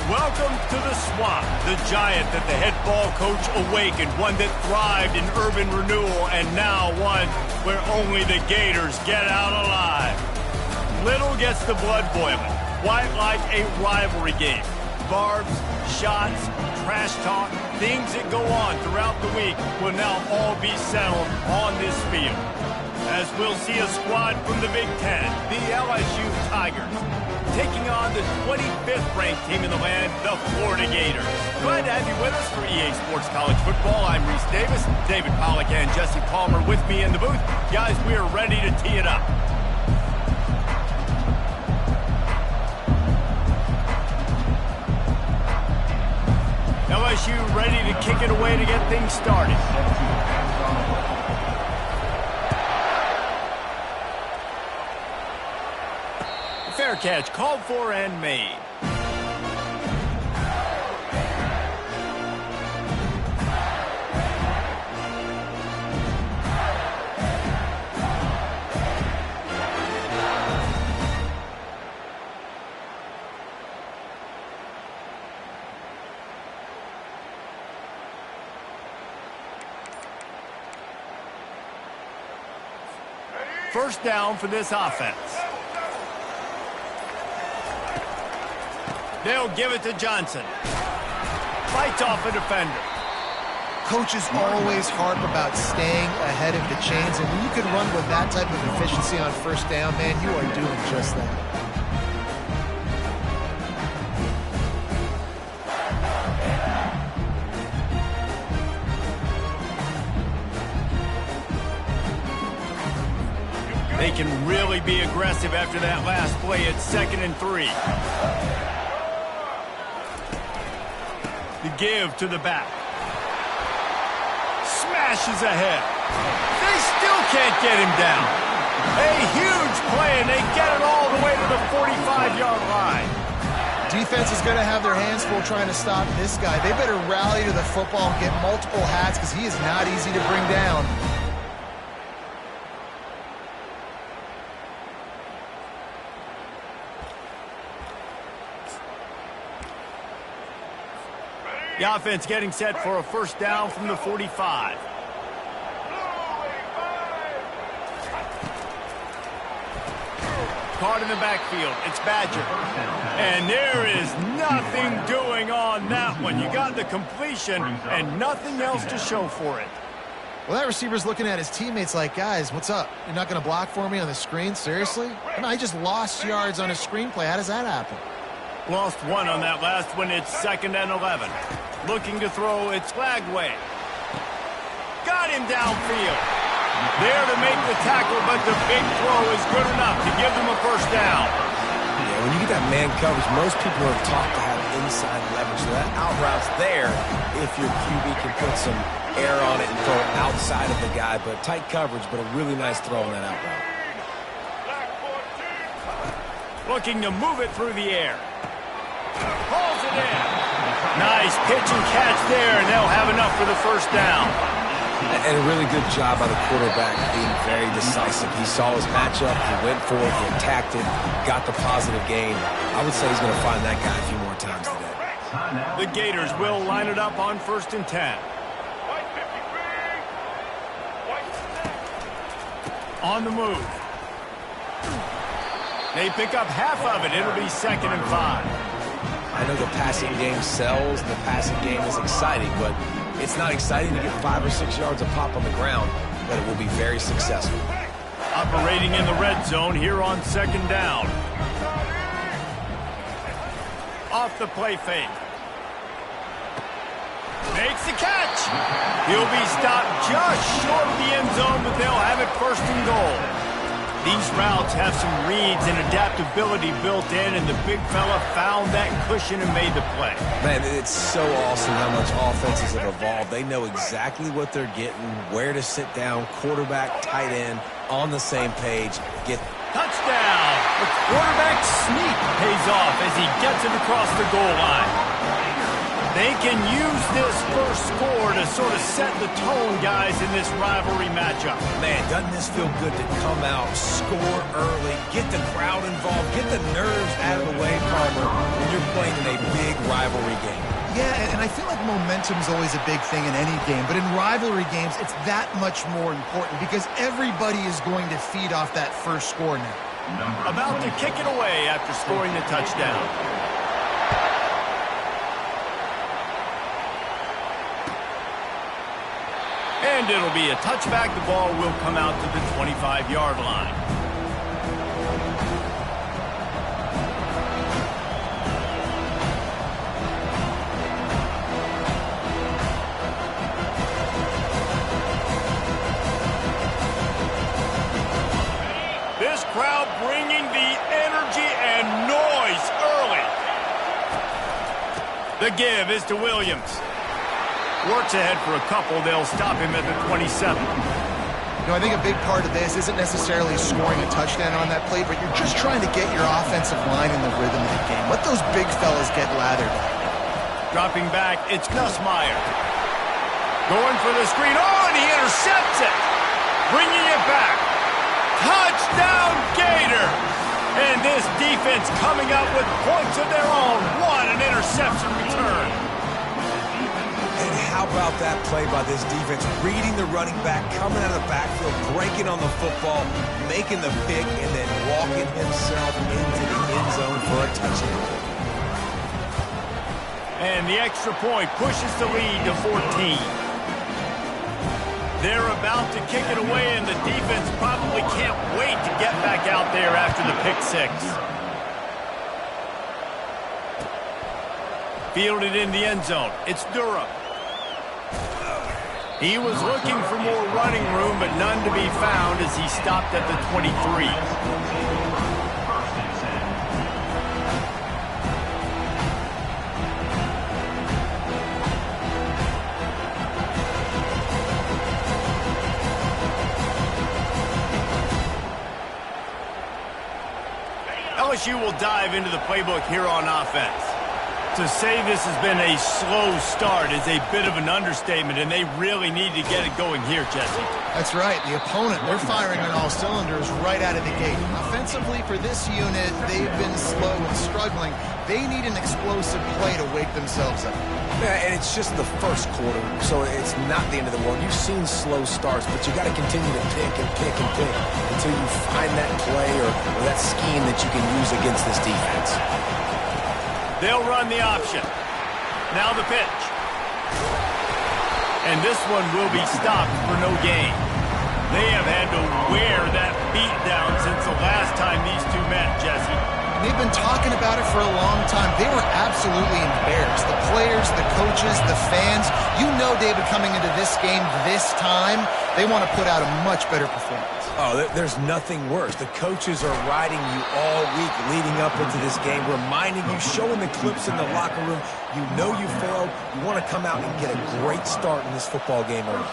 Welcome to the Swamp, the giant that the head ball coach awakened, one that thrived in urban renewal, and now one where only the Gators get out alive. Little gets the blood boiling, quite like a rivalry game. Barbs, shots, trash talk, things that go on throughout the week will now all be settled on this field. As we'll see a squad from the Big Ten, the LSU Tigers, taking on the 25th ranked team in the land, the Florida Gators. Glad to have you with us for EA Sports College Football. I'm Reese Davis, David Pollack and Jesse Palmer with me in the booth. Guys, we are ready to tee it up. LSU ready to kick it away to get things started. Fair catch called for and made. First down for this offense. They'll give it to Johnson. Fights off a defender. Coaches always harp about staying ahead of the chains, and when you can run with that type of efficiency on first down, man, you are doing just that. They can really be aggressive after that last play. It's 2nd and 3. The give to the back. Smashes ahead. They still can't get him down. A huge play, and they get it all the way to the 45-yard line. Defense is going to have their hands full trying to stop this guy. They better rally to the football and get multiple hats because he is not easy to bring down. The offense getting set for a first down from the 45. Caught in the backfield. It's Badger. And there is nothing doing on that one. You got the completion and nothing else to show for it. Well, that receiver's looking at his teammates like, guys, what's up? You're not going to block for me on the screen? Seriously? No, he just lost yards on a screenplay. How does that happen? Lost one on that last one. It's 2nd and 11. Looking to throw. It's Flagway. Got him downfield. There to make the tackle, but the big throw is good enough to give them a first down. Yeah, when you get that man coverage, most people are taught to have inside leverage. So that out route's there if your QB can put some air on it and throw it outside of the guy. But tight coverage, but a really nice throw on that out route. Looking to move it through the air. Pulls it in. Nice pitch and catch there, and they'll have enough for the first down. And a really good job by the quarterback being very decisive. He saw his matchup, he went for it, he attacked it, got the positive gain. I would say he's going to find that guy a few more times today. The Gators will line it up on 1st and 10. On the move. They pick up half of it. It'll be 2nd and 5. I know the passing game sells and the passing game is exciting, but it's not exciting to get 5 or 6 yards a pop on the ground, but it will be very successful. Operating in the red zone here on 2nd down. Off the play fake. Makes the catch. He'll be stopped just short of the end zone, but they'll have it 1st and goal. These routes have some reads and adaptability built in, and the big fella found that cushion and made the play. Man, it's so awesome how much offenses have evolved. They know exactly what they're getting, where to sit down, quarterback, tight end, on the same page. Get touchdown! The quarterback sneak pays off as he gets it across the goal line. They can use this first score to sort of set the tone, guys, in this rivalry matchup. Man, doesn't this feel good to come out, score early, get the crowd involved, get the nerves out of the way, Palmer, when you're playing in a big rivalry game. Yeah, and I feel like momentum's always a big thing in any game, but in rivalry games, it's that much more important because everybody is going to feed off that first score now. About to kick it away after scoring the touchdown. And it'll be a touchback. The ball will come out to the 25-yard line. This crowd bringing the energy and noise early. The give is to Williams. Works ahead for a couple. They'll stop him at the 27. You know, I think a big part of this isn't necessarily scoring a touchdown on that play, but you're just trying to get your offensive line in the rhythm of the game. Let those big fellas get lathered. Dropping back, it's Nussmeier. Going for the screen. Oh, and he intercepts it. Bringing it back. Touchdown, Gator! And this defense coming up with points of their own. What an interception return. How about that play by this defense? Reading the running back, coming out of the backfield, breaking on the football, making the pick, and then walking himself into the end zone for a touchdown. And the extra point pushes the lead to 14. They're about to kick it away, and the defense probably can't wait to get back out there after the pick six. Fielded in the end zone. It's Durham. He was looking for more running room, but none to be found as he stopped at the 23. LSU will dive into the playbook here on offense. To say this has been a slow start is a bit of an understatement, and they really need to get it going here, Jesse. That's right. The opponent, they're firing on all cylinders right out of the gate. Offensively, for this unit, they've been slow and struggling. They need an explosive play to wake themselves up. Yeah, and it's just the first quarter, so it's not the end of the world. You've seen slow starts, but you got to continue to pick and pick and pick until you find that play or that scheme that you can use against this defense. They'll run the option. Now the pitch. And this one will be stopped for no gain. They have had to wear that beat down since the last time these two met, Jesse. They've been talking about it for a long time. They were absolutely embarrassed. The players, the coaches, the fans. You know, David, coming into this game this time, they want to put out a much better performance. Oh, there's nothing worse. The coaches are riding you all week leading up into this game, reminding you, showing the clips in the locker room. You know you failed. You want to come out and get a great start in this football game early.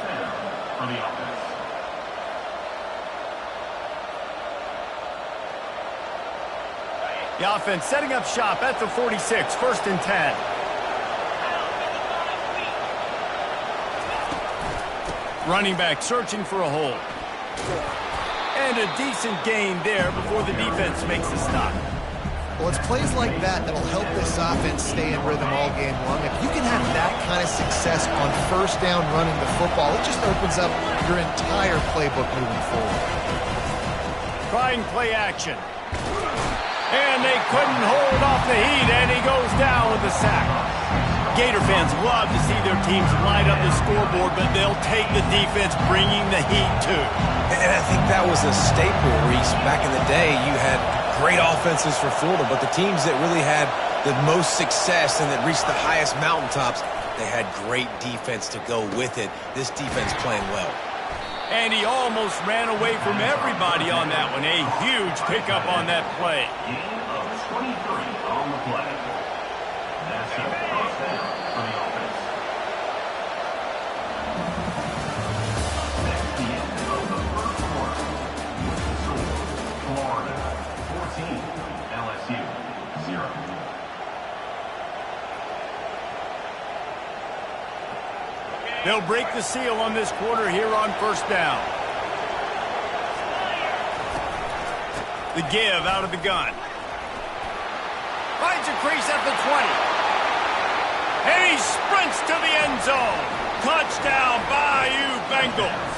The offense setting up shop at the 46, 1st and 10. Running back searching for a hole. And a decent gain there before the defense makes the stop. Well, it's plays like that that'll help this offense stay in rhythm all game long. If you can have that kind of success on first down running the football, it just opens up your entire playbook moving forward. Trying play action. And they couldn't hold off the heat, and he goes down with the sack. Gator fans love to see their teams light up the scoreboard, but they'll take the defense bringing the heat too. And I think that was a staple, Reese. Back in the day, you had great offenses for Florida, but the teams that really had the most success and that reached the highest mountaintops, they had great defense to go with it. This defense playing well. And he almost ran away from everybody on that one. A huge pickup on that play. Gain of 23 on the play. That's a first down for the offense. That's the end of the first quarter. With the score, Florida 14, LSU 0. They'll break the seal on this quarter here on first down. The give out of the gun. Finds a crease at the 20. And he sprints to the end zone. Touchdown, Bayou Bengals.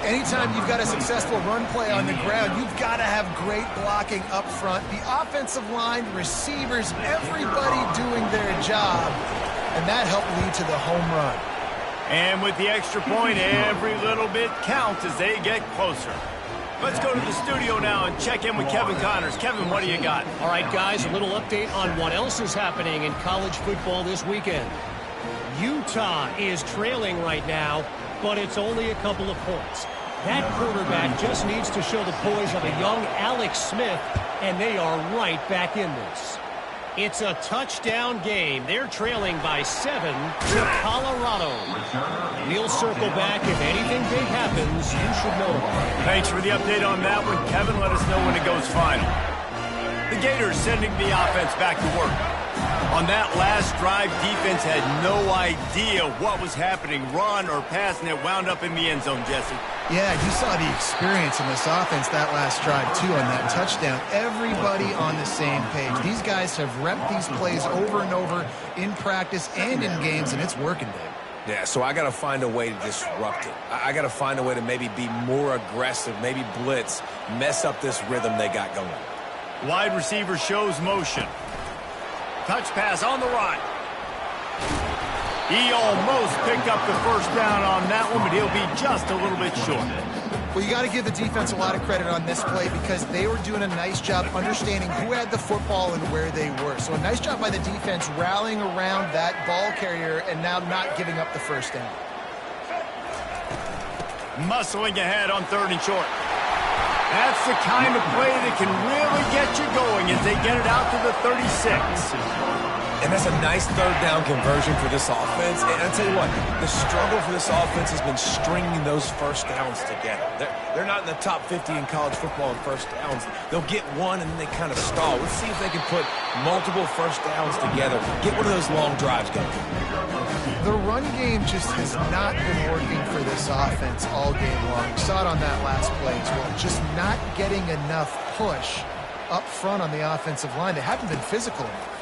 Anytime you've got a successful run play on the ground, you've got to have great blocking up front. The offensive line, receivers, everybody doing their job. And that helped lead to the home run. And with the extra point, every little bit counts as they get closer. Let's go to the studio now and check in with Kevin Connors. Kevin, what do you got? All right, guys, a little update on what else is happening in college football this weekend. Utah is trailing right now, but it's only a couple of points. That quarterback just needs to show the poise of a young Alex Smith, and they are right back in this. It's a touchdown game. They're trailing by 7 to Colorado. We'll circle back. If anything big happens, you should know about it. Thanks for the update on that one, Kevin. Let us know when it goes final. The Gators sending the offense back to work. On that last drive, defense had no idea what was happening, run or pass, and it wound up in the end zone, Jesse. Yeah, you saw the experience in this offense that last drive, too, on that touchdown. Everybody on the same page. These guys have repped these plays over and over in practice and in games, and it's working, Dave. Yeah, so I got to find a way to disrupt it. I got to find a way to maybe be more aggressive, maybe blitz, mess up this rhythm they got going. Wide receiver shows motion. Touch pass on the right. He almost picked up the first down on that one, but he'll be just a little bit short. Well, you got to give the defense a lot of credit on this play because they were doing a nice job understanding who had the football and where they were. So a nice job by the defense rallying around that ball carrier and now not giving up the first down. Muscling ahead on 3rd and short. That's the kind of play that can really get you going as they get it out to the 36. And that's a nice 3rd down conversion for this offense. And I'll tell you what, the struggle for this offense has been stringing those first downs together. They're not in the top 50 in college football in first downs. They'll get one and then they kind of stall. Let's see if they can put multiple first downs together. Get one of those long drives going. The run game just has not been working for this offense all game long. We saw it on that last play as well. Just not getting enough push up front on the offensive line. They haven't been physical enough.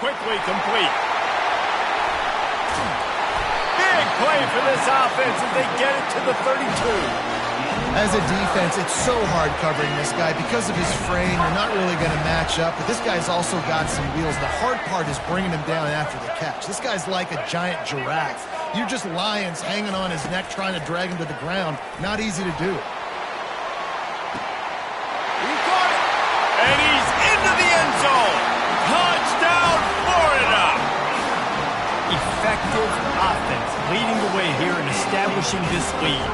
Quickly complete. Big play for this offense as they get it to the 32. As a defense, it's so hard covering this guy. Because of his frame, you're not really going to match up. But this guy's also got some wheels. The hard part is bringing him down after the catch. This guy's like a giant giraffe. You're just lions hanging on his neck trying to drag him to the ground. Not easy to do. He caught it. And he's into the end zone. Touchdown, Florida. Effective offense leading the way here and establishing this lead.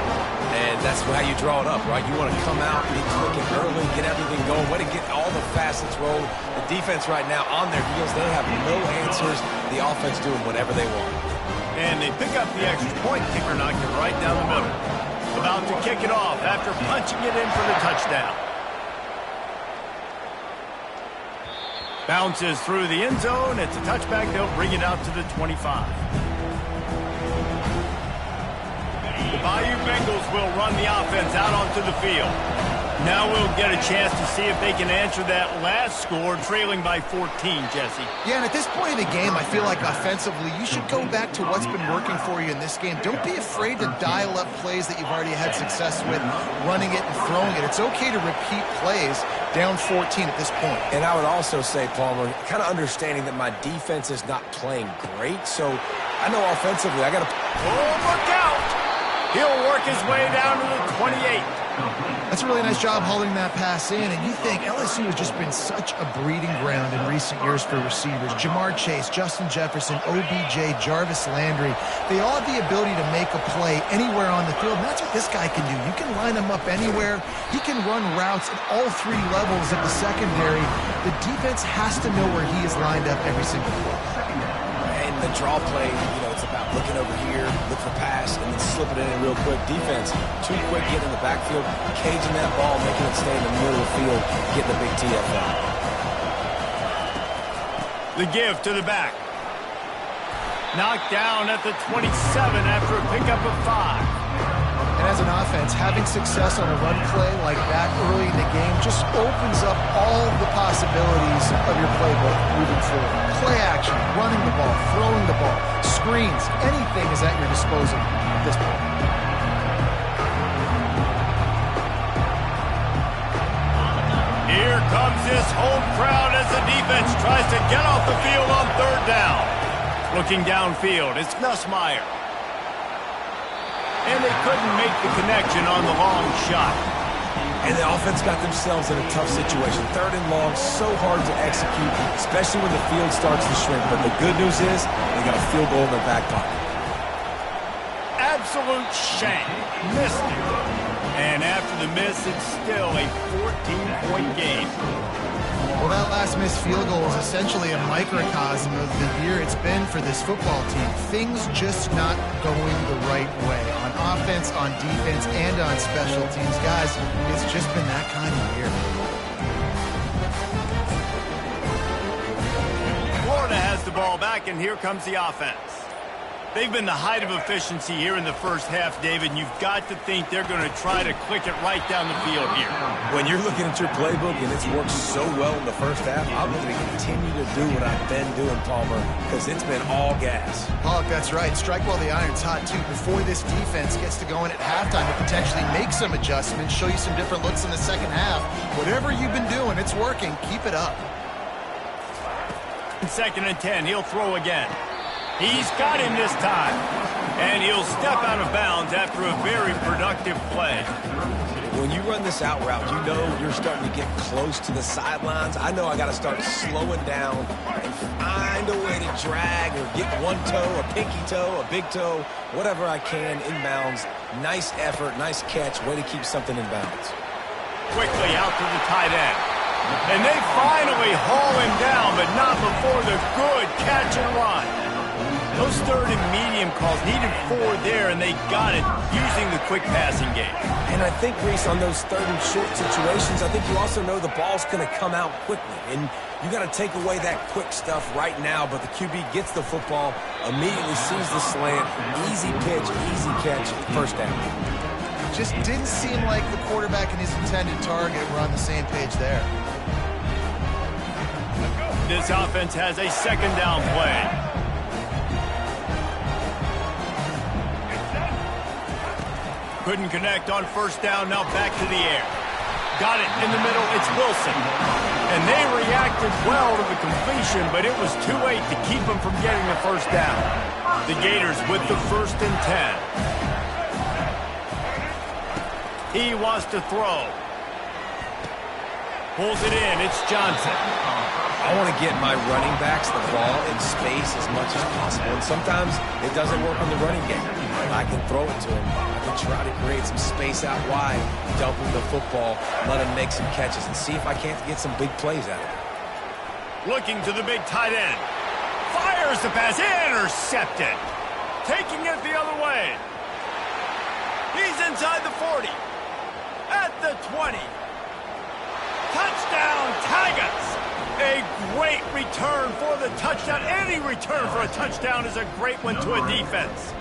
And that's how you draw it up, right? You want to come out, get clicking early, get everything going, way to get all the facets rolling. The defense right now on their heels, they have no answers. The offense doing whatever they want. And they pick up the extra point. Kicker knocked it right down the middle. About to kick it off after punching it in for the touchdown. Bounces through the end zone. It's a touchback. They'll bring it out to the 25. The Bayou Bengals will run the offense out onto the field. Now we'll get a chance to see if they can answer that last score, trailing by 14, Jesse. Yeah, and at this point in the game, I feel like offensively, you should go back to what's been working for you in this game. Don't be afraid to dial up plays that you've already had success with, running it and throwing it. It's okay to repeat plays down 14 at this point. And I would also say, Palmer, kind of understanding that my defense is not playing great, so I know offensively I got to... Oh, look out! He'll work his way down to the 28. That's a really nice job holding that pass in, and you think LSU has just been such a breeding ground in recent years for receivers. Jamar Chase, Justin Jefferson, OBJ, Jarvis Landry, they all have the ability to make a play anywhere on the field, and that's what this guy can do. You can line him up anywhere. He can run routes at all 3 levels of the secondary. The defense has to know where he is lined up every single play. And the draw play, it's about looking over here, look for pass, and then slipping it in real quick. Defense, too quick getting in the backfield, caging that ball, making it stay in the middle of the field, getting the big TFL. The give to the back. Knocked down at the 27 after a pickup of 5. And as an offense, having success on a run play like that early in the game just opens up all the possibilities of your playbook moving forward. Play action, running the ball, throwing the ball, screens, anything is at your disposal at this point. Here comes this home crowd as the defense tries to get off the field on 3rd down. Looking downfield, it's Nussmeier. And they couldn't make the connection on the long shot. And the offense got themselves in a tough situation. 3rd and long, so hard to execute, especially when the field starts to shrink. But the good news is they got a field goal in their back pocket. Absolute shame. Missed it. And after the miss, it's still a 14-point game. Well, that last missed field goal is essentially a microcosm of the year it's been for this football team. Things just not going the right way on offense, on defense, and on special teams. Guys, it's just been that kind of year. Florida has the ball back, and here comes the offense. They've been the height of efficiency here in the first half, David, and you've got to think they're going to try to click it right down the field here. When you're looking at your playbook and it's worked so well in the first half, I'm going to continue to do what I've been doing, Palmer, because it's been all gas. Oh, that's right. Strike while the iron's hot, too. Before this defense gets to going at halftime to potentially make some adjustments, show you some different looks in the second half. Whatever you've been doing, it's working. Keep it up. 2nd and 10. He'll throw again. He's got him this time. And he'll step out of bounds after a very productive play. When you run this out route, you know you're starting to get close to the sidelines. I know I got to start slowing down and find a way to drag or get one toe, a pinky toe, a big toe, whatever I can inbounds. Nice effort, nice catch, way to keep something in bounds. Quickly out to the tight end. And they finally haul him down, but not before the good catch and run. Those 3rd and medium calls needed 4 there, and they got it using the quick passing game. And I think, Reese, on those 3rd and short situations, I think you also know the ball's going to come out quickly. And you got to take away that quick stuff right now, but the QB gets the football, immediately sees the slant, easy pitch, easy catch, 1st down. Just didn't seem like the quarterback and his intended target were on the same page there. This offense has a 2nd down play. Couldn't connect on 1st down, now back to the air. Got it in the middle, it's Wilson. And they reacted well to the completion, but it was too late to keep them from getting the 1st down. The Gators with the 1st and 10. He wants to throw. Pulls it in, it's Johnson. I want to get my running backs the ball in space as much as possible. And sometimes it doesn't work on the running game. I can throw it to him. I can try to create some space out wide, dump him the football, let him make some catches, and see if I can't get some big plays out of it. Looking to the big tight end. Fires the pass, intercepted. Taking it the other way. He's inside the 40. At the 20. Touchdown, Tigers! A great return for the touchdown. Any return for a touchdown is a great one to a defense.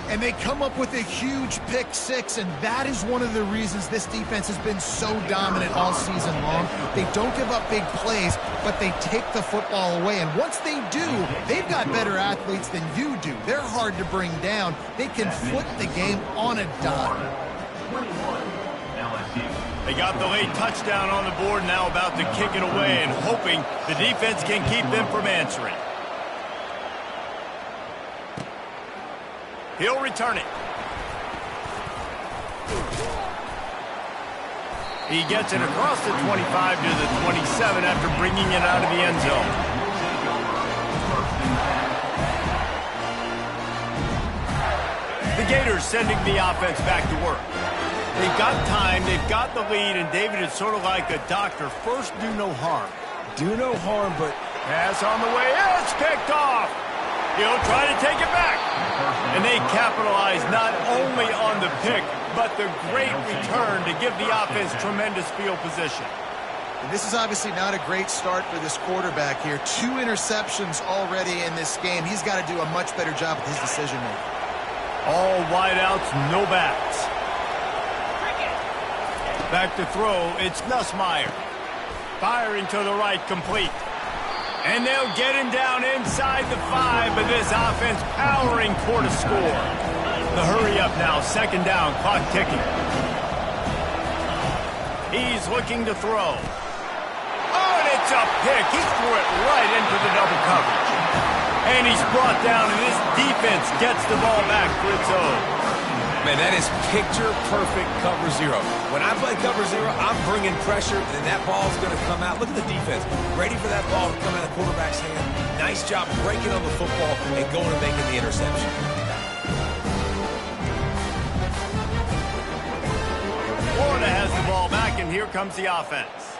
And they come up with a huge pick 6, and that is one of the reasons this defense has been so dominant all season long. They don't give up big plays, but they take the football away. And once they do, they've got better athletes than you do. They're hard to bring down. They can flip the game on a dime. They got the late touchdown on the board, now about to kick it away and hoping the defense can keep them from answering. He'll return it. He gets it across the 25 to the 27 after bringing it out of the end zone. The Gators sending the offense back to work. They've got time, they've got the lead, and David is sort of like a doctor. First, do no harm. Do no harm, but pass on the way. It's picked off. He'll try to take it back. And they capitalize not only on the pick, but the great return to give the offense tremendous field position. And this is obviously not a great start for this quarterback here. 2 interceptions already in this game. He's got to do a much better job with his decision-making. All wideouts, no backs. Back to throw, it's Nussmeier. Firing to the right, complete. And they'll get him down inside the 5, but this offense powering toward a score. The hurry up now, 2nd down, clock ticking. He's looking to throw. Oh, and it's a pick. He threw it right into the double coverage. And he's brought down, and this defense gets the ball back for its own. Man, that is picture-perfect cover 0. When I play cover 0, I'm bringing pressure, and that ball's going to come out. Look at the defense. Ready for that ball to come out of the quarterback's hand. Nice job breaking on the football and going and making the interception. Florida has the ball back, and here comes the offense.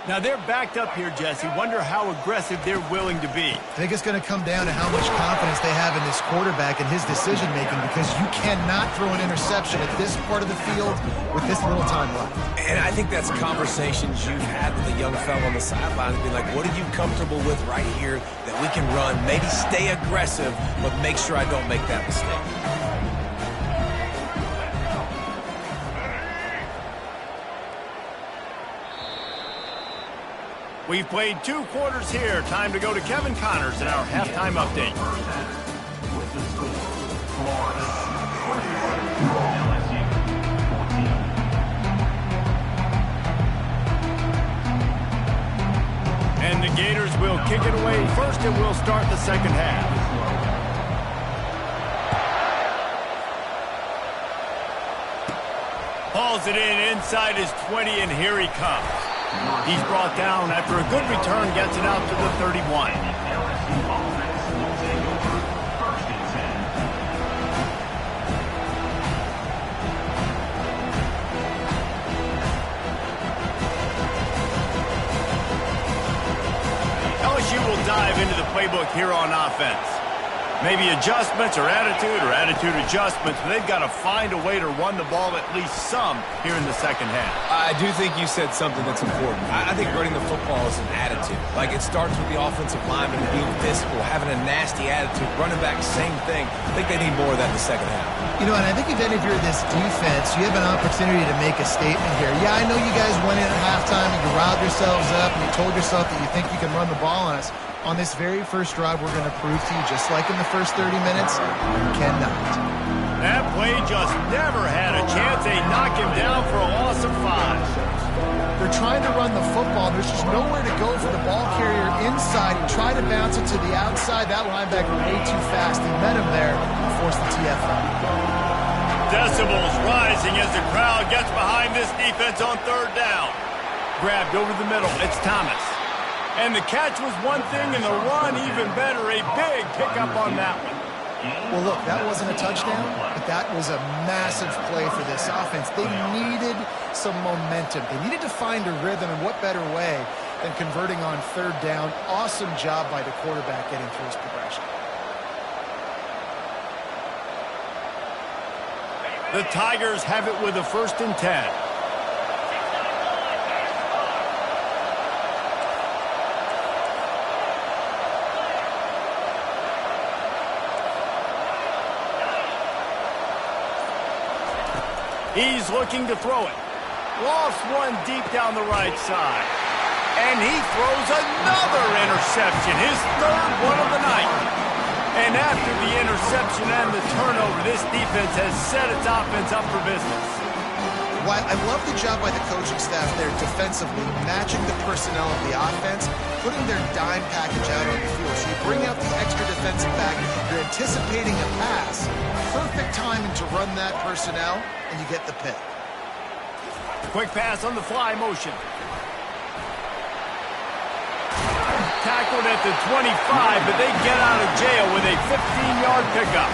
Now, they're backed up here, Jesse. Wonder how aggressive they're willing to be. I think it's going to come down to how much confidence they have in this quarterback and his decision-making, because you cannot throw an interception at this part of the field with this little time left. And I think that's conversations you've had with a young fellow on the sideline and be like, what are you comfortable with right here that we can run? Maybe stay aggressive, but make sure I don't make that mistake. We've played 2 quarters here. Time to go to Kevin Connors in our halftime update. With the score, Florida 21, LSU 14. And the Gators will kick it away first, and we'll start the 2nd half. Hauls it in inside his 20, and here he comes. He's brought down after a good return, gets it out to the 31. LSU offense will take over 1st and 10. LSU will dive into the playbook here on offense. Maybe adjustments or attitude adjustments, but they've got to find a way to run the ball at least some here in the 2nd half. I do think you said something that's important. I think running the football is an attitude. Like, it starts with the offensive lineman being physical, having a nasty attitude. Running back, same thing. I think they need more of that in the 2nd half. You know, and I think if any of you are this defense, you have an opportunity to make a statement here. Yeah, I know you guys went in at halftime and you riled yourselves up and you told yourself that you think you can run the ball on us. On this very first drive, we're going to prove to you, just like in the first 30 minutes, you cannot. That play just never had a chance. They knock him down for a loss of 5. They're trying to run the football. There's just nowhere to go for the ball carrier inside. He tried to bounce it to the outside. That linebacker way too fast. He met him there and forced the TFL. Decibels rising as the crowd gets behind this defense on 3rd down. Grabbed over the middle. It's Thomas. And the catch was one thing, and the run even better. A big pickup on that one. Well, look, that wasn't a touchdown, but that was a massive play for this offense. They needed some momentum. They needed to find a rhythm, and what better way than converting on 3rd down. Awesome job by the quarterback getting through his progression. The Tigers have it with a 1st and 10. He's looking to throw it. Lost one deep down the right side. And he throws another interception, his 3rd one of the night. And after the interception and the turnover, this defense has set its offense up for business. Well, I love the job by the coaching staff there defensively, matching the personnel of the offense, putting their dime package out on the field. So you bring out the extra defensive back, you're anticipating a pass. Perfect timing to run that personnel, and you get the pick. Quick pass on the fly motion. Tackled at the 25, but they get out of jail with a 15-yard pickup.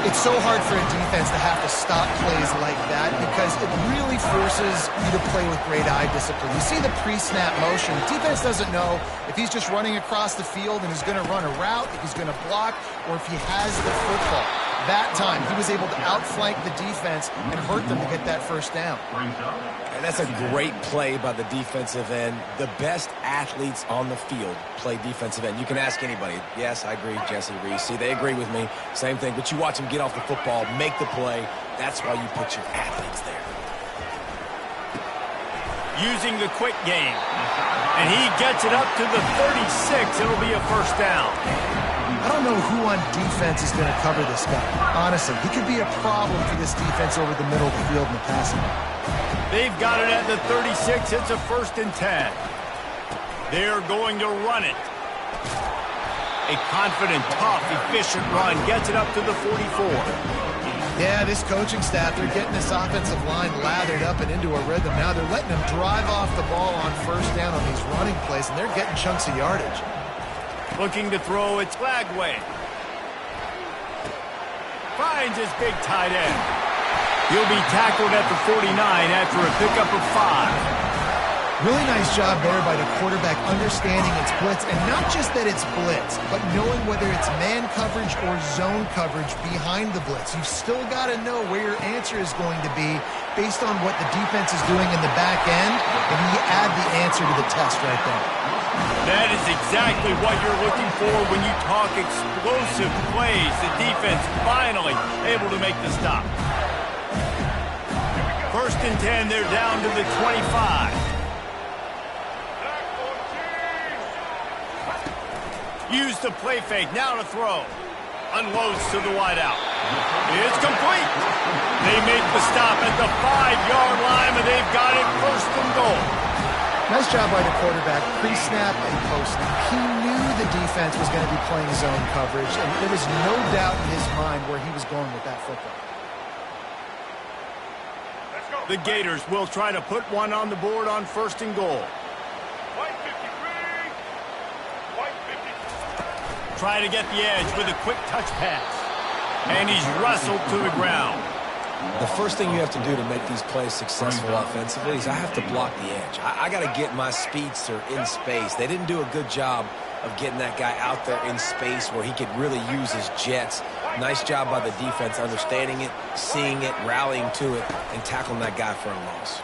It's so hard for a defense to have to stop plays like that because it really forces you to play with great eye discipline. You see the pre-snap motion. Defense doesn't know if he's just running across the field and he's going to run a route, if he's going to block, or if he has the football. That time, he was able to outflank the defense and hurt them to get that first down. And that's a great play by the defensive end. The best athletes on the field play defensive end. You can ask anybody. Yes, I agree, Jesse Reese. See, they agree with me. Same thing. But you watch them get off the football, make the play. That's why you put your athletes there. Using the quick game. And he gets it up to the 36. It'll be a first down. I don't know who on defense is going to cover this guy. Honestly, he could be a problem for this defense over the middle of the field in the passing. They've got it at the 36. It's a 1st and 10. They're going to run it. A confident, tough, efficient run gets it up to the 44. Yeah, this coaching staff, they're getting this offensive line lathered up and into a rhythm. Now they're letting them drive off the ball on first down on these running plays, and they're getting chunks of yardage. Looking to throw, it's Flagway. Finds his big tight end. He'll be tackled at the 49 after a pickup of 5. Really nice job there by the quarterback understanding it's blitz, and not just that it's blitz, but knowing whether it's man coverage or zone coverage behind the blitz. You've still got to know where your answer is going to be based on what the defense is doing in the back end, and you add the answer to the test right there. That is exactly what you're looking for when you talk explosive plays. The defense finally able to make the stop. 1st and 10, they're down to the 25. Use the play fake, now to throw. Unloads to the wideout. It's complete. They make the stop at the 5-yard line, and they've got it 1st and goal. Nice job by the quarterback, pre-snap and post-snap. He knew the defense was going to be playing zone coverage, and there was no doubt in his mind where he was going with that football. The Gators will try to put one on the board on 1st and goal. Try to get the edge with a quick touch pass. And he's wrestled to the ground. The first thing you have to do to make these plays successful offensively is I have to block the edge. I got to get my speedster in space. They didn't do a good job of getting that guy out there in space where he could really use his jets. Nice job by the defense understanding it, seeing it, rallying to it, and tackling that guy for a loss.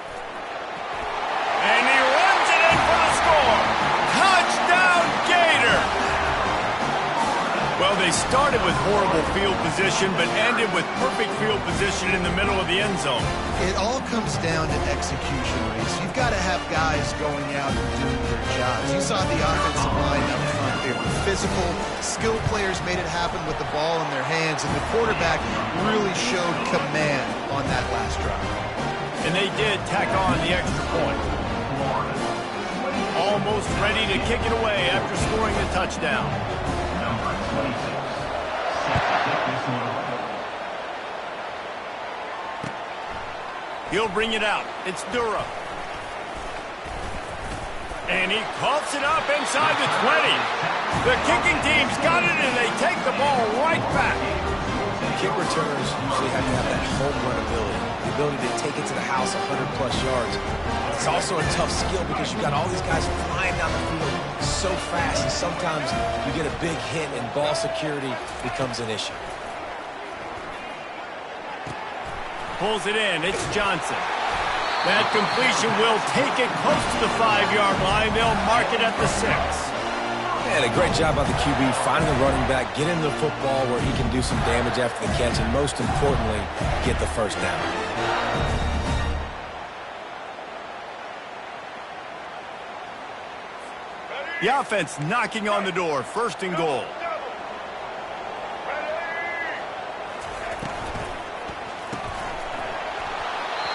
And he runs it in for the score. Touchdown, Gator! Well, they started with horrible field position, but ended with perfect field position in the middle of the end zone. It all comes down to execution, Reese. You've got to have guys going out and doing their jobs. You saw the offensive line up front. They were physical. Skilled players made it happen with the ball in their hands, and the quarterback really showed command on that last drive. And they did tack on the extra point. Almost ready to kick it away after scoring the touchdown. He'll bring it out. It's Durham. And he coughs it up inside the 20. The kicking team's got it, and they take the ball right back. Kick returners usually have to have that home run ability, the ability to take it to the house 100-plus yards. It's also a tough skill because you've got all these guys flying down the field so fast, and sometimes you get a big hit and ball security becomes an issue. Pulls it in. It's Johnson. That completion will take it close to the 5-yard line. They'll mark it at the 6. And a great job by the QB finding the running back, getting the football where he can do some damage after the catch, and most importantly, get the first down. The offense knocking on the door. 1st and goal.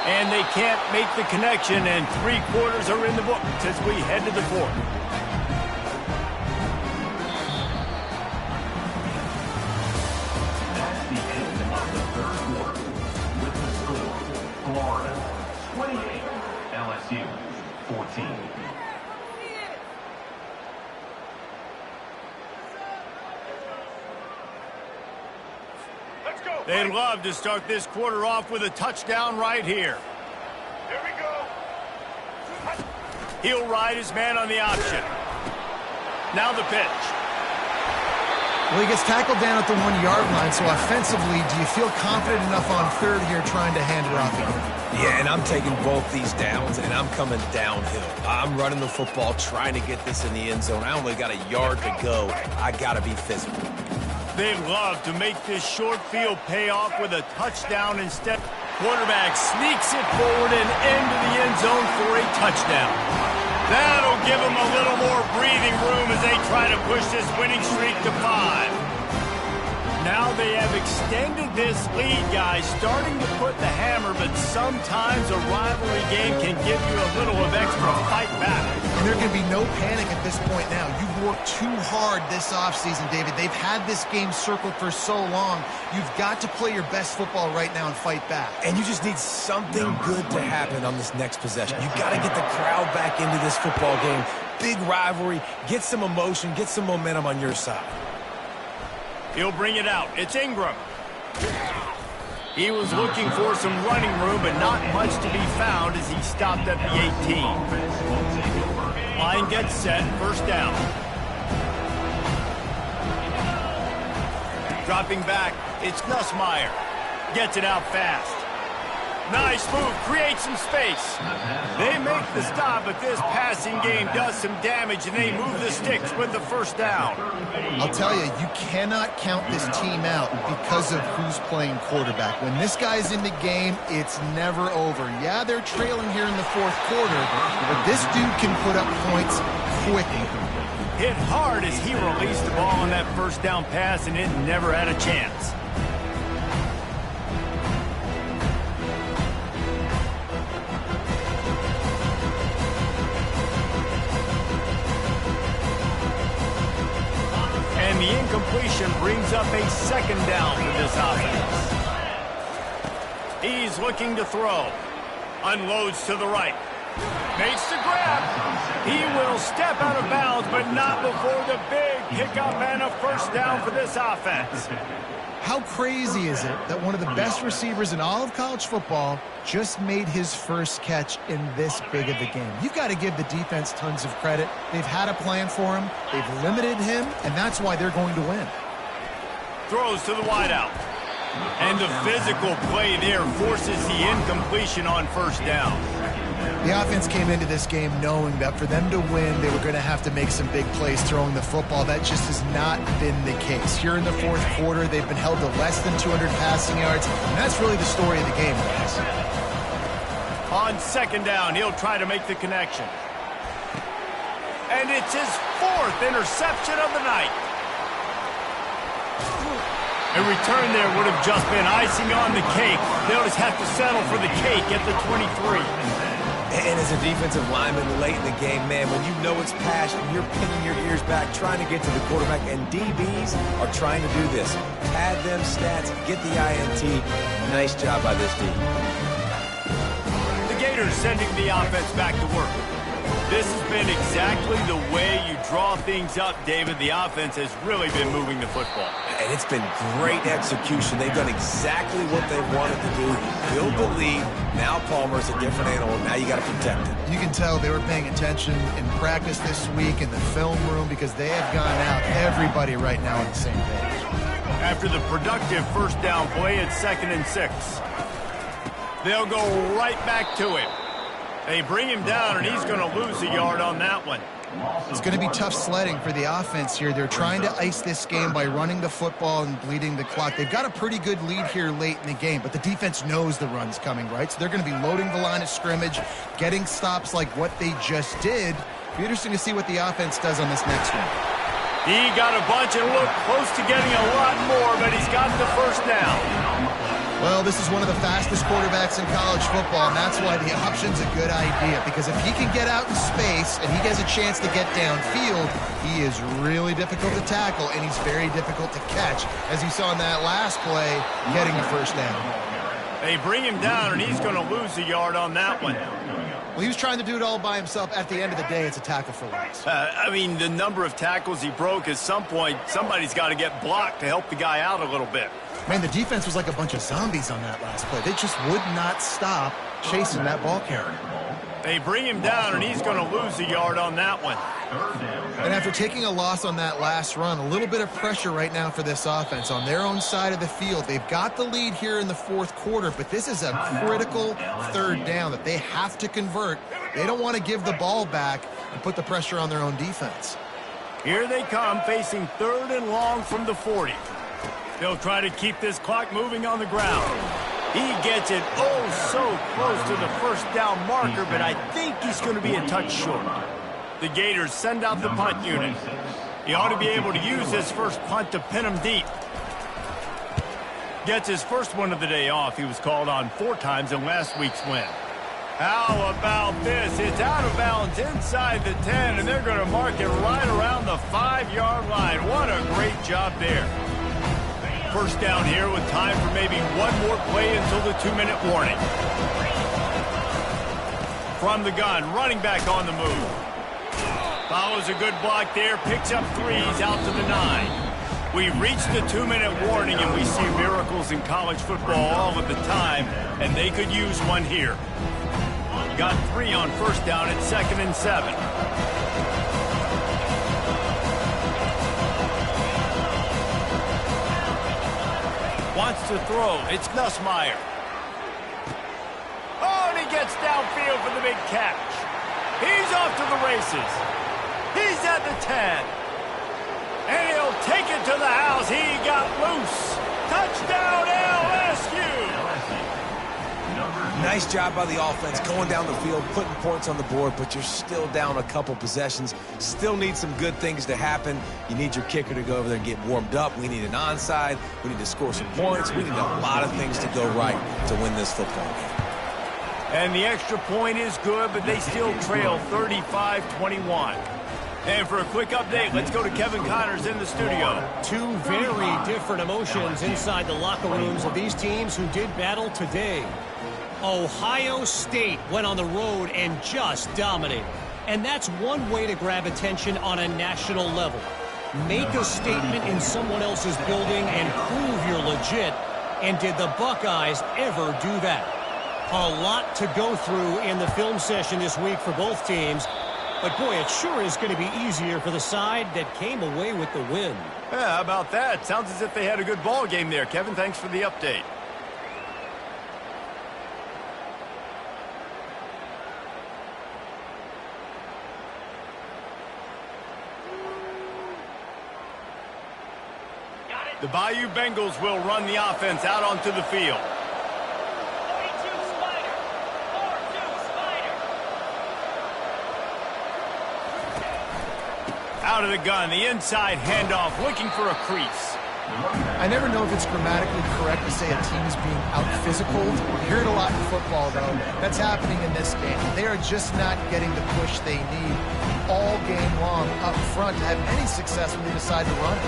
And they can't make the connection, and 3 quarters are in the books as we head to the 4th. That's the end of the 3rd quarter. With the score, Florida 28, LSU 14. They'd love to start this quarter off with a touchdown right here. Here we go. He'll ride his man on the option. Now the pitch. Well, he gets tackled down at the 1-yard line, so offensively, do you feel confident enough on third here trying to hand it off again? Yeah, and I'm taking both these downs, and I'm coming downhill. I'm running the football, trying to get this in the end zone. I only got a yard to go. I got to be physical. They love to make this short field pay off with a touchdown instead. Quarterback sneaks it forward and into the end zone for a touchdown. That'll give them a little more breathing room as they try to push this winning streak to 5. Now they have extended this lead, guys, starting to put the hammer, but sometimes a rivalry game can give you a little of extra fight back. And there can be no panic at this point now. You've worked too hard this offseason, David. They've had this game circled for so long. You've got to play your best football right now and fight back. And you just need something good to happen on this next possession. You've got to get the crowd back into this football game. Big rivalry. Get some emotion. Get some momentum on your side. He'll bring it out. It's Ingram. He was looking for some running room, but not much to be found as he stopped at the 18. Line gets set. First down. Dropping back. It's Nussmeier. Gets it out fast. Nice move. Creates some space. They make the stop, but this passing game does some damage, and they move the sticks with the first down. I'll tell you, you cannot count this team out because of who's playing quarterback. When this guy's in the game, it's never over. Yeah, they're trailing here in the fourth quarter, but this dude can put up points quickly. Hit hard as he released the ball on that first down pass, and it never had a chance. And the incompletion brings up a second down for this offense. He's looking to throw. Unloads to the right. Makes the grab. He will step out of bounds, but not before the big pickup and a first down for this offense. How crazy is it that one of the best receivers in all of college football just made his first catch in this big of a game? You've got to give the defense tons of credit. They've had a plan for him. They've limited him, and that's why they're going to win. Throws to the wideout. And the physical play there forces the incompletion on first down. The offense came into this game knowing that for them to win, they were going to have to make some big plays throwing the football. That just has not been the case. Here in the fourth quarter, they've been held to less than 200 passing yards, and that's really the story of the game, guys. On second down, he'll try to make the connection. And it's his fourth interception of the night. A return there would have just been icing on the cake. They'll just have to settle for the cake at the 23. And as a defensive lineman late in the game, man, when you know it's passion, you're pinning your ears back, trying to get to the quarterback, and DBs are trying to do this. Pad them stats, get the INT. Nice job by this D. The Gators sending the offense back to work. This has been exactly the way you draw things up, David. The offense has really been moving the football. And it's been great execution. They've done exactly what they wanted to do. Build the lead. Now Palmer's a different animal. Now you got to protect it. You can tell they were paying attention in practice this week in the film room because they have gone out, everybody right now on the same page. After the productive first down play, it's 2nd and 6. They'll go right back to him. They bring him down, and he's going to lose a yard on that one. It's going to be tough sledding for the offense here. They're trying to ice this game by running the football and bleeding the clock. They've got a pretty good lead here late in the game, but the defense knows the run's coming, right? So they're going to be loading the line of scrimmage, getting stops like what they just did. It'll be interesting to see what the offense does on this next one. He got a bunch and looked close to getting a lot more, but he's got the first down. Well, this is one of the fastest quarterbacks in college football, and that's why the option's a good idea, because if he can get out in space and he has a chance to get downfield, he is really difficult to tackle, and he's very difficult to catch, as you saw in that last play, getting a first down. They bring him down, and he's going to lose a yard on that one. Well, he was trying to do it all by himself. At the end of the day, it's a tackle for loss. I mean, the number of tackles he broke, at some point, somebody's got to get blocked to help the guy out a little bit. Man, the defense was like a bunch of zombies on that last play. They just would not stop chasing that ball carrier. They bring him down, and he's going to lose a yard on that one. Third down. And after taking a loss on that last run, a little bit of pressure right now for this offense on their own side of the field. They've got the lead here in the fourth quarter, but this is a critical third down that they have to convert. They don't want to give the ball back and put the pressure on their own defense. Here they come, facing 3rd and long from the 40. They'll try to keep this clock moving on the ground. He gets it so close to the first down marker, but I think he's going to be a touch short. The Gators send out the punt unit. He ought to be able to use his first punt to pin him deep. Gets his first one of the day off. He was called on 4 times in last week's win. How about this? It's out of bounds inside the 10, and they're going to mark it right around the 5-yard line. What a great job there. First down here with time for maybe one more play until the 2-minute warning. From the gun, running back on the move. Follows a good block there, picks up 3s out to the 9. We've reached the 2-minute warning, and we see miracles in college football all of the time, and they could use one here. Got 3 on first down at 2nd and 7. Wants to throw. It's Nussmeier. Oh, and he gets downfield for the big catch. He's off to the races. He's at the 10. And he'll take it to the house. He got loose. Touchdown, LSU. Nice job by the offense going down the field, putting points on the board, but you're still down a couple possessions. Still need some good things to happen. You need your kicker to go over there and get warmed up. We need an onside. We need to score some points. We need a lot of things to go right to win this football game. And the extra point is good, but they still trail 35-21. And for a quick update, let's go to Kevin Connors in the studio. 2 very different emotions inside the locker rooms of these teams who did battle today. Ohio State went on the road and just dominated. And that's one way to grab attention on a national level. Make a statement in someone else's building and prove you're legit. And did the Buckeyes ever do that? A lot to go through in the film session this week for both teams. But, boy, it sure is going to be easier for the side that came away with the win. Yeah, how about that? Sounds as if they had a good ball game there. Kevin, thanks for the update. The Bayou Bengals will run the offense out onto the field. Out of the gun, the inside handoff, looking for a crease. I never know if it's grammatically correct to say a team is being out-physical. You hear it a lot in football, though. That's happening in this game. They are just not getting the push they need all game long up front to have any success when they decide to run it.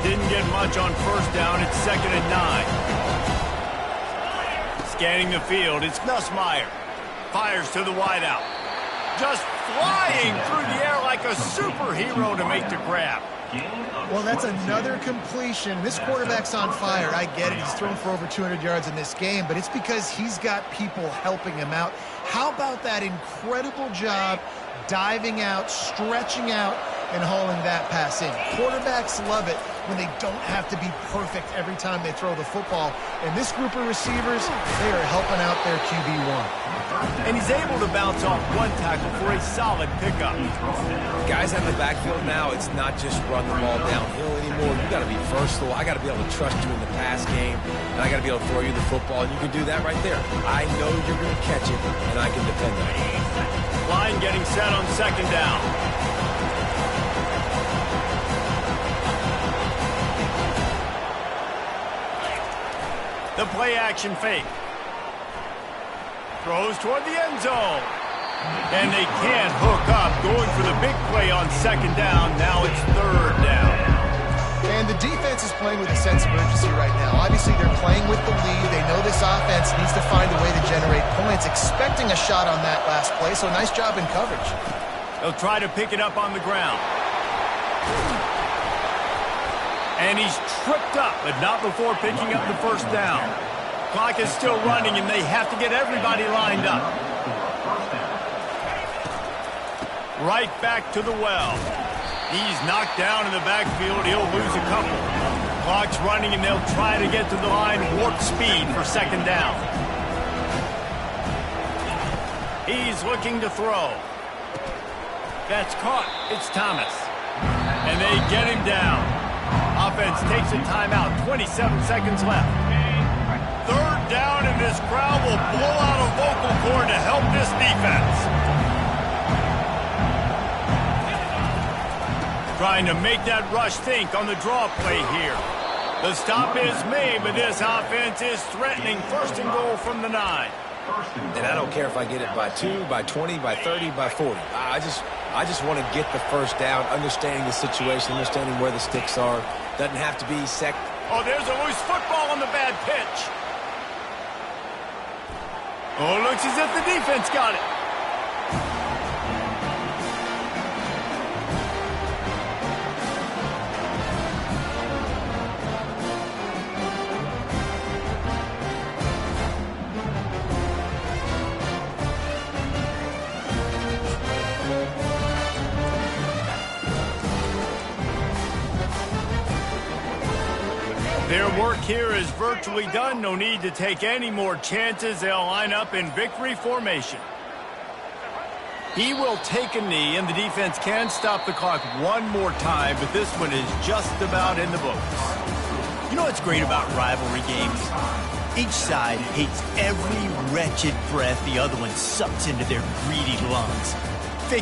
Didn't get much on first down. It's 2nd and 9. Scanning the field, it's Nussmeier. Fires to the wideout. Just flying through the air like a superhero to make the grab. Well, that's another completion. This quarterback's on fire. I get it. He's thrown for over 200 yards in this game, but it's because he's got people helping him out. How about that incredible job diving out, stretching out, and hauling that pass in? Quarterbacks love it when they don't have to be perfect every time they throw the football. And this group of receivers, they are helping out their QB1. And he's able to bounce off one tackle for a solid pickup. Guys out in the backfield now, it's not just run the ball downhill anymore. You got to be versatile. I got to be able to trust you in the pass game, and I got to be able to throw you the football, and you can do that right there. I know you're going to catch it, and I can depend on you. Line getting set on 2nd down. The play action fake. Throws toward the end zone. And they can't hook up. Going for the big play on 2nd down. Now it's 3rd down. And the defense is playing with a sense of urgency right now. Obviously, they're playing with the lead. They know this offense needs to find a way to generate points, expecting a shot on that last play. So nice job in coverage. They'll try to pick it up on the ground. And he's tripped up, but not before picking up the first down. Clock is still running, and they have to get everybody lined up. Right back to the well. He's knocked down in the backfield. He'll lose a couple. Clock's running, and they'll try to get to the line warp speed for second down. He's looking to throw. That's caught. It's Thomas. And they get him down. Offense takes a timeout. 27 seconds left. Third down, and this crowd will blow out a vocal cord to help this defense. Trying to make that rush think on the draw play here. The stop is made, but this offense is threatening first and goal from the 9. And I don't care if I get it by 2, by 20, by 30, by 40. I just want to get the first down, understanding the situation, understanding where the sticks are. Doesn't have to be sec. Oh, there's a loose football on the bad pitch. Oh, looks as if the defense got it. Their work here is virtually done. No need to take any more chances. They'll line up in victory formation. He will take a knee, and the defense can stop the clock one more time, but this one is just about in the books. You know what's great about rivalry games? Each side hates every wretched breath the other one sucks into their greedy lungs.